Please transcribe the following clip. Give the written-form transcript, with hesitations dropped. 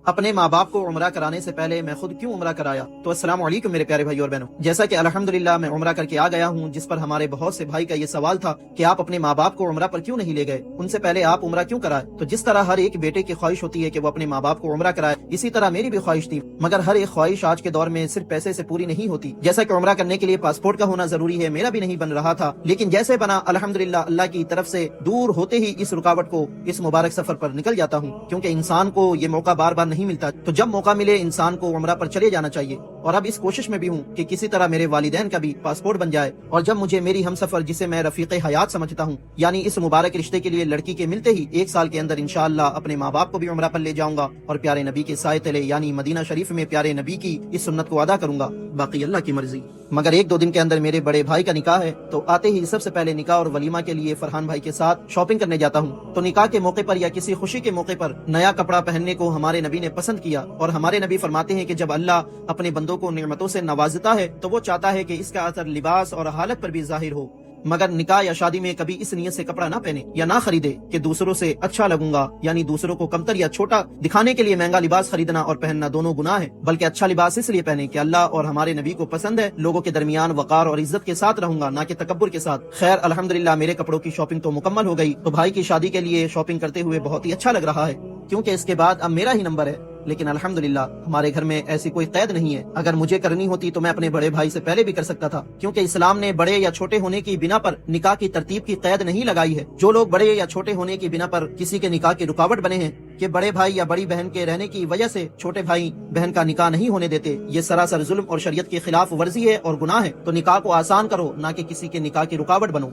اپنے ماں باپ کو عمرہ کرانے سے پہلے میں خود کیوں عمرہ کرایا؟ تو السلام علیکم میرے پیارے بھائی اور بہنوں، جیسا کہ الحمدللہ میں عمرہ کر کے آ گیا ہوں، جس پر ہمارے بہت سے بھائی کا یہ سوال تھا کہ آپ اپنے ماں باپ کو عمرہ پر کیوں نہیں لے گئے، ان سے پہلے آپ عمرہ کیوں کرائے؟ تو جس طرح ہر ایک بیٹے کی خواہش ہوتی ہے کہ وہ اپنے ماں باپ کو عمرہ کرائے، اسی طرح میری بھی خواہش تھی، مگر ہر ایک خواہش آج کے دور میں صرف پیسے سے پوری نہیں ہوتی۔ جیسا کہ عمرہ کرنے کے لیے پاسپورٹ کا ہونا ضروری ہے، میرا بھی نہیں بن رہا تھا، لیکن جیسے بنا الحمدللہ اللہ کی طرف سے دور ہوتے ہی اس رکاوٹ کو اس مبارک سفر پر نکل جاتا ہوں، کیونکہ انسان کو یہ موقع بار بار نہیں ملتا، تو جب موقع ملے انسان کو عمرہ پر چلے جانا چاہیے۔ اور اب اس کوشش میں بھی ہوں کہ کسی طرح میرے والدین کا بھی پاسپورٹ بن جائے، اور جب مجھے میری ہمسفر جسے میں رفیق حیات سمجھتا ہوں، یعنی اس مبارک رشتے کے لیے لڑکی کے ملتے ہی 1 سال کے اندر انشاءاللہ اپنے ماں باپ کو بھی عمرہ پر لے جاؤں گا، اور پیارے نبی کے سائے تلے یعنی مدینہ شریف میں پیارے نبی کی اس سنت کو ادا کروں گا، باقی اللہ کی مرضی۔ مگر 1-2 دن کے اندر میرے بڑے بھائی کا نکاح ہے، تو آتے ہی سب سے پہلے نکاح اور ولیمہ کے لیے فرحان بھائی کے ساتھ شاپنگ کرنے جاتا ہوں۔ تو نکاح کے موقع پر یا کسی خوشی کے موقع پر نیا کپڑا پہننے کو ہمارے نبی نے پسند کیا، اور ہمارے نبی فرماتے ہیں کہ جب اللہ اپنے بندوں کو نعمتوں سے نوازتا ہے تو وہ چاہتا ہے کہ اس کا اثر لباس اور حالت پر بھی ظاہر ہو، مگر نکاح یا شادی میں کبھی اس نیت سے کپڑا نہ پہنے یا نہ خریدے کہ دوسروں سے اچھا لگوں گا، یعنی دوسروں کو کمتر یا چھوٹا دکھانے کے لیے مہنگا لباس خریدنا اور پہننا دونوں گناہ ہے، بلکہ اچھا لباس اس لیے پہنے کہ اللہ اور ہمارے نبی کو پسند ہے، لوگوں کے درمیان وقار اور عزت کے ساتھ رہوں گا، نہ کہ تکبر کے ساتھ۔ خیر الحمدللہ میرے کپڑوں کی شاپنگ تو مکمل ہو گئی، تو بھائی کی شادی کے لیے شاپنگ کرتے ہوئے بہت ہی اچھا لگ رہا ہے، کیونکہ اس کے بعد اب میرا ہی نمبر ہے، لیکن الحمدللہ ہمارے گھر میں ایسی کوئی قید نہیں ہے، اگر مجھے کرنی ہوتی تو میں اپنے بڑے بھائی سے پہلے بھی کر سکتا تھا، کیونکہ اسلام نے بڑے یا چھوٹے ہونے کی بنا پر نکاح کی ترتیب کی قید نہیں لگائی ہے۔ جو لوگ بڑے یا چھوٹے ہونے کی بنا پر کسی کے نکاح کی رکاوٹ بنے ہیں کہ بڑے بھائی یا بڑی بہن کے رہنے کی وجہ سے چھوٹے بھائی بہن کا نکاح نہیں ہونے دیتے، یہ سراسر ظلم اور شریعت کی خلاف ورزی ہے اور گناہ ہے، تو نکاح کو آسان کرو، نہ کہ کسی کے نکاح کی رکاوٹ بنو۔